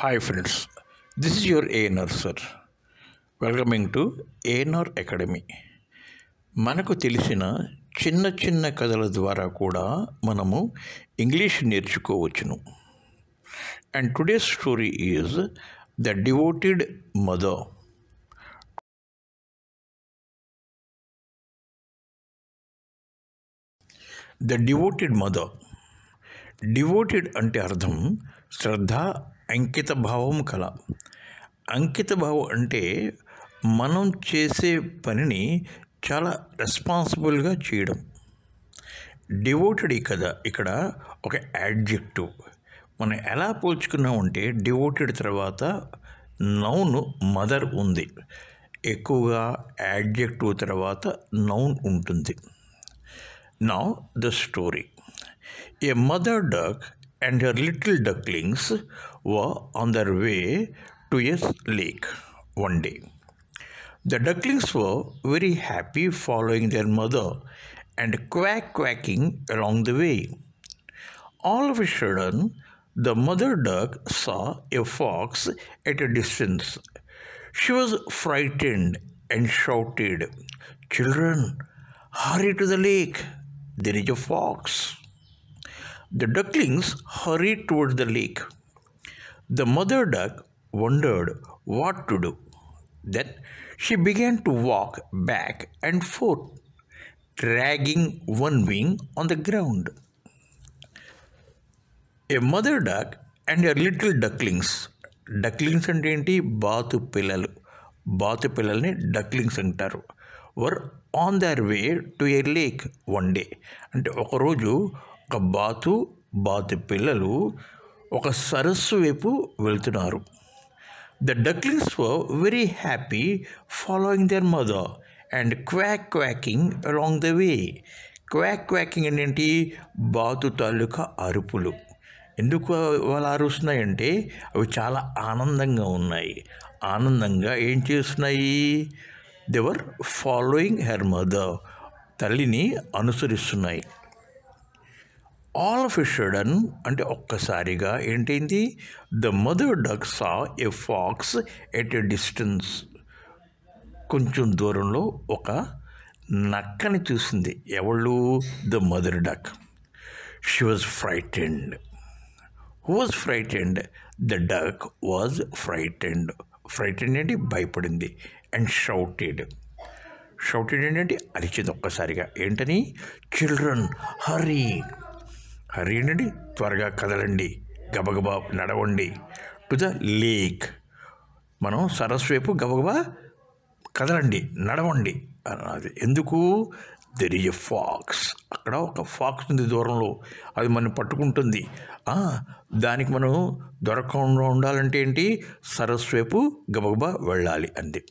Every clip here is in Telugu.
Hi friends, this is your ANR sir. Welcoming to ANR Academy. మనకు తెలిసిన చిన్న చిన్న కథల ద్వారా కూడా మనము ఇంగ్లీష్ నేర్చుకోవచ్చును. And today's story is the devoted mother. The devoted mother. Devoted అంటే అర్థం శ్రద్ధ, అంకిత భావం కల. అంకిత భావం అంటే మనం చేసే పనిని చాలా రెస్పాన్సిబుల్గా చేయడం. డివోటెడ్ ఇక్కడ ఒక యాడ్జెక్టివ్. మనం ఎలా పోల్చుకున్నామంటే డివోటెడ్ తర్వాత నౌన్ మదర్ ఉంది, ఎక్కువగా యాడ్జెక్టివ్ తర్వాత నౌన్ ఉంటుంది. Now the story. A mother duck and her little ducklings were on their way to a lake one day. The ducklings were very happy following their mother and quacking along the way. All of a sudden, the mother duck saw a fox at a distance. She was frightened and shouted, "Children, hurry to the lake. There is a fox." The ducklings hurried towards the lake. The mother duck wondered what to do. Then she began to walk back and forth, dragging one wing on the ground. A mother duck and her little ducklings. డక్లింగ్స్ అంటే ఏంటి? బాతు పిల్లలు. బాతు పిల్లల్ని డక్లింగ్స్ అంటారు. Were on their way to a lake one day. అంటే ఒకరోజు ఒక బాతు పిల్లలు ఒక సరస్సు వైపు వెళ్తున్నారు. The ducklings were very happy following their mother and quacking along the way. Quacking ఏంటి? బాతు తాలూకా అరుపులు. ఎందుకు వాళ్ళు అరుస్తున్నాయంటే అవి చాలా ఆనందంగా ఉన్నాయి. ఆనందంగా ఏం చేస్తున్నాయి? They were following her mother. తల్లిని అనుసరిస్తున్నాయి. ఆల్ ఆఫ్ ఎ సడన్ అంటే ఒక్కసారిగా ఏంటైంది? The mother duck saw a fox at a distance. కొంచెం దూరంలో ఒక నక్కని చూసింది. ఎవళ్ళు? The mother duck. She was frightened. Who was frightened? The duck was frightened. Frightened అంటే భయపడింది. అండ్ షౌటెడ్ ఏంటంటే అరిచింది ఒక్కసారిగా. ఏంటని? చిల్డ్రన్ హరీ. హరీ ఏంటంటే త్వరగా కదలండి, గబగబా నడవండి. To the lake. మనం సరస్సు వైపు గబగబా కదలండి, నడవండి అన్నది. ఎందుకు? There is a fox. అక్కడ ఒక ఫాక్స్ ఉంది దూరంలో, అది మనం పట్టుకుంటుంది. దానికి మనం దొరకకుండా ఉండాలంటే ఏంటి? సరస్సు వైపు గబగబా వెళ్ళాలి అంది.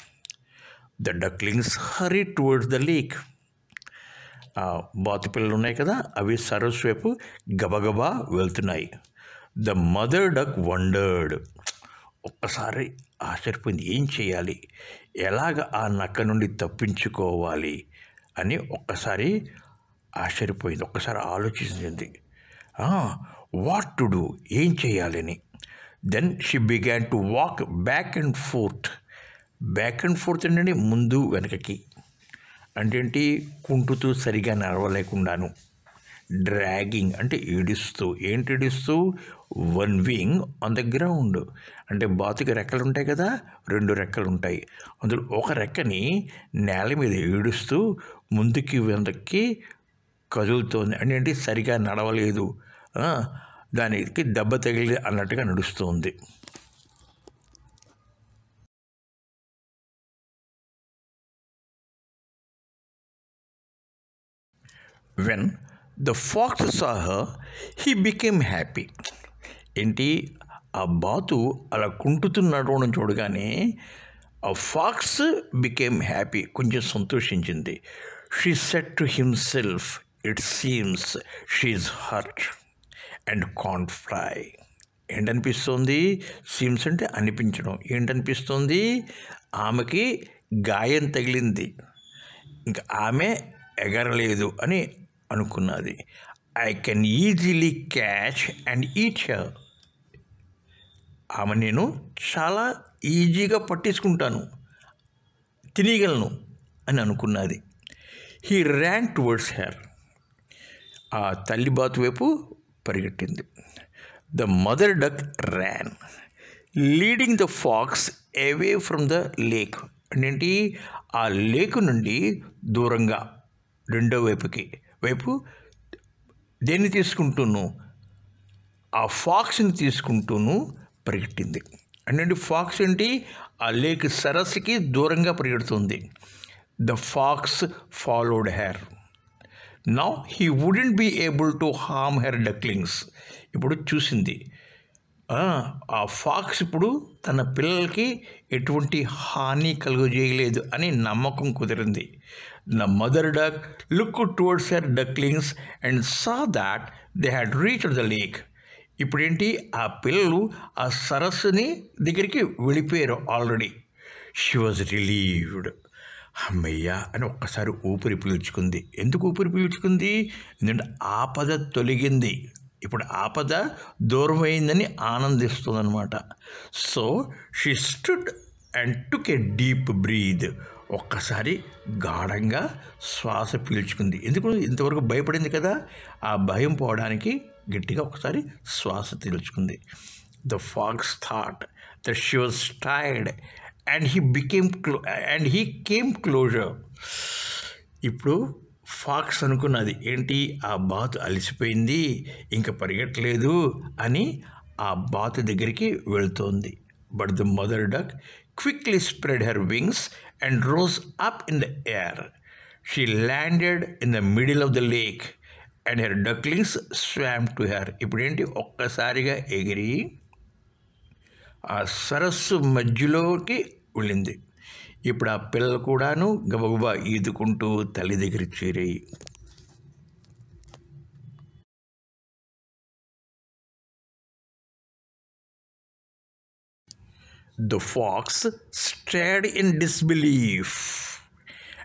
The ducklings hurry towards the lake. బాతు పిల్లలు ఉన్నాయి కదా, అవి సరస్సు వైపు గబగబా వెళ్తున్నాయి. The mother duck wondered. ఒక్కసారి ఆశ్చర్యపోయింది. ఏం చేయాలి, ఎలాగ ఆ నక్క నుండి తప్పించుకోవాలి అని ఒక్కసారి ఆశ్చర్యపోయింది. ఒక్కసారి ఆలోచించింది. వాట్ టు డూ, ఏం చేయాలని. Then she began to walk back and forth. Back and forth ఏంటంటే ముందు వెనకకి. అంటే ఏంటి? కుంటుతూ సరిగా నడవలేకుండాను. డ్రాగింగ్ అంటే ఈడుస్తూ. ఏంటి ఈడుస్తూ? One wing on the ground. అంటే బాతుకి రెక్కలు ఉంటాయి కదా, 2 రెక్కలు ఉంటాయి. అందులో ఒక రెక్కని నేల మీద ఈడుస్తూ ముందుకి వెనక్కి కదులుతోంది. అంటే ఏంటి? సరిగా నడవలేదు, దానికి దెబ్బ తగిలి అన్నట్టుగా నడుస్తుంది. When the pox saw her, he became happy. ఏంటి? ఆ బాతు అలా కుంటుతున్నాడు చూడగానే ఆ ఫాక్స్ బికేమ్ హ్యాపీ, కొంచెం సంతోషించింది. She said to himself, it seems she is hurt and can't fly. ఏంటనిపిస్తుంది? సీమ్స్ అంటే అనిపించడం. ఏంటనిపిస్తుంది? ఆమెకి గాయం తగిలింది, ఇంకా ఆమె ఎగరలేదు అని అనుకున్నది. I can easily catch and eat her. ఆమె నేను చాలా ఈజీగా పట్టించుకుంటాను, తినేయగలను అని అనుకున్నది. He ran towards her. ఆ తల్లి బాతు వైపు పరిగెట్టింది. The mother duck ran leading the fox away from the lake. అంటే ఆ లేక్ నుండి దూరంగా రెండో వైపు దేన్ని తీసుకుంటూను, ఆ ఫాక్స్ని తీసుకుంటూను పరిగెట్టింది. అంటే ఫాక్స్ ఏంటి, ఆ లేక్ సరస్సుకి దూరంగా పరిగెడుతుంది. The fox followed her. Now he wouldn't be able to harm her ducklings. ఇప్పుడు చూసింది, ఆ ఫాక్స్ ఇప్పుడు తన పిల్లలకి ఎటువంటి హాని కలుగజేయలేదు అని నమ్మకం కుదిరింది. The mother duck look towards her ducklings and saw that they had reached the lake. ఇప్పుడేంటి, ఆ పిల్లలు ఆ సరస్సుని దగ్గరికి వెళ్ళిపోయారు ఆల్రెడీ. She was relieved. అమ్మయ్యా అని ఒక్కసారి ఊపిరి పీల్చుకుంది. ఎందుకు ఊపిరి పీల్చుకుంది? ఎందుకంటే ఆపద తొలగింది, ఇప్పుడు ఆపద దూరమైందని ఆనందిస్తుందన్నమాట. So she stood and took a deep breath. ఒక్కసారి గాఢంగా శ్వాస పీల్చుకుంది. ఎందుకు, ఇంతవరకు భయపడింది కదా, ఆ భయం పోవడానికి గట్టిగా ఒకసారి శ్వాస పీల్చుకుంది. The fox thought that she was tired and he came closer. ఇప్పుడు ఫాక్స్ అనుకున్నది ఏంటి, ఆ బాతు అలసిపోయింది, ఇంకా పరిగెట్టలేదు అని ఆ బాతు దగ్గరికి వెళ్తోంది. But the mother duck quickly spread her wings and rose up in the air. She landed in the middle of the lake and her ducklings swam to her. ఇప్పుడేంటి, ఒక్కసారిగా ఎగిరి ఆ సరస్సు మధ్యలోకి వెళ్ళింది. ఇప్పుడు ఆ పిల్లలు కూడాను గబగబా ఈదుకుంటూ తల్లి దగ్గర చేరాయి. The fox stared in disbelief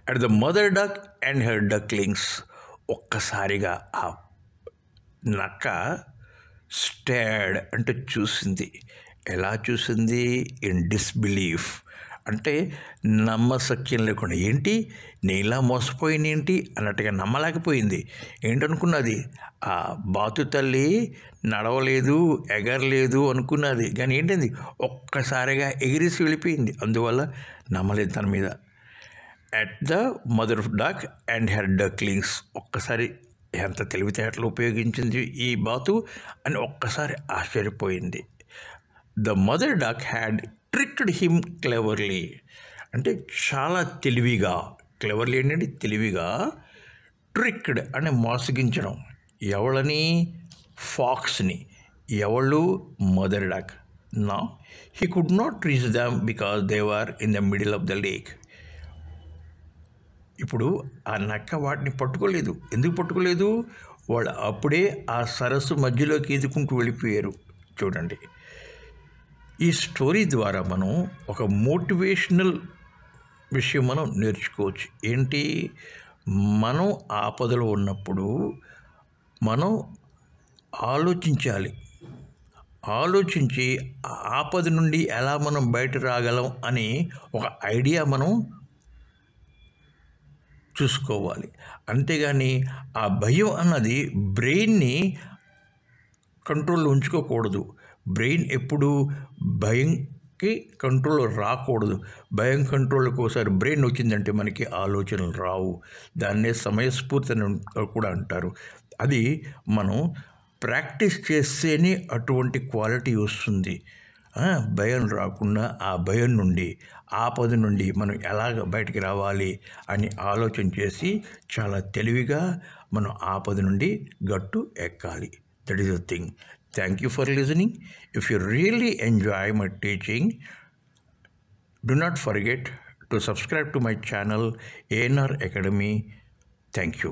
at the mother duck and her ducklings. ఒక్కసారిగా ఆ నక్క స్టేర్డ్ అంటే చూసింది. ఎలా చూసింది? ఇన్ డిస్బిలీఫ్ అంటే నమ్మశక్యం లేకుండా, ఏంటి నేను ఇలా మోసపోయింది ఏంటి అన్నట్టుగా నమ్మలేకపోయింది. ఏంటనుకున్నది, ఆ బాతు తల్లి నడవలేదు, ఎగరలేదు అనుకున్నది. కానీ ఏంటంది, ఒక్కసారిగా ఎగిరేసి వెళ్ళిపోయింది. అందువల్ల నమ్మలేదు తన మీద. At the mother duck and her ducklings. ఒక్కసారి ఎంత తెలివితేటలు ఉపయోగించింది ఈ బాతు అని ఒక్కసారి ఆశ్చర్యపోయింది. The mother duck had tricked him cleverly. అంటే చాలా తెలివిగా, క్లెవర్లీ ఏంటంటే తెలివిగా, ట్రిక్డ్ అంటే మోసగించడం. ఎవళ్ళని? ఫాక్స్ని. ఎవళ్ళు? Mother duck. No he could not reach them because they were in the middle of the lake. ఇప్పుడు ఆ నక్క వాటిని పట్టుకోలేదు. ఎందుకు పట్టుకోలేదు? వాళ్ళు అప్పుడే ఆ సరస్సు మధ్యలోకి ఈదుకుంటూ వెళ్ళిపోయారు. చూడండి, ఈ స్టోరీ ద్వారా మనం ఒక మోటివేషనల్ విషయం మనం నేర్చుకోవచ్చు. ఏంటి, మనం ఆపదలో ఉన్నప్పుడు మనం ఆలోచించాలి. ఆలోచించి ఆ ఆపద నుండి ఎలా మనం బయట రాగలం అని ఒక ఐడియా మనం చూసుకోవాలి. అంతేగాని ఆ భయం అన్నది బ్రెయిన్ని కంట్రోల్లో ఉంచుకోకూడదు. బ్రెయిన్ ఎప్పుడు భయంకి కంట్రోల్ రాకూడదు. భయం కంట్రోల్కి ఒకసారి బ్రెయిన్ వచ్చిందంటే మనకి ఆలోచనలు రావు. దాన్నే సమయస్ఫూర్తి అని కూడా అంటారు. అది మనం ప్రాక్టీస్ చేస్తేనే అటువంటి క్వాలిటీ వస్తుంది. భయం రాకుండా ఆ భయం నుండి, ఆపద నుండి మనం ఎలాగ బయటికి రావాలి అని ఆలోచన చేసి చాలా తెలివిగా మనం ఆపద నుండి గట్టు ఎక్కాలి. That is the thing. Thank you for listening. If you really enjoy my teaching, do not forget to subscribe to my channel ANR Academy. Thank you.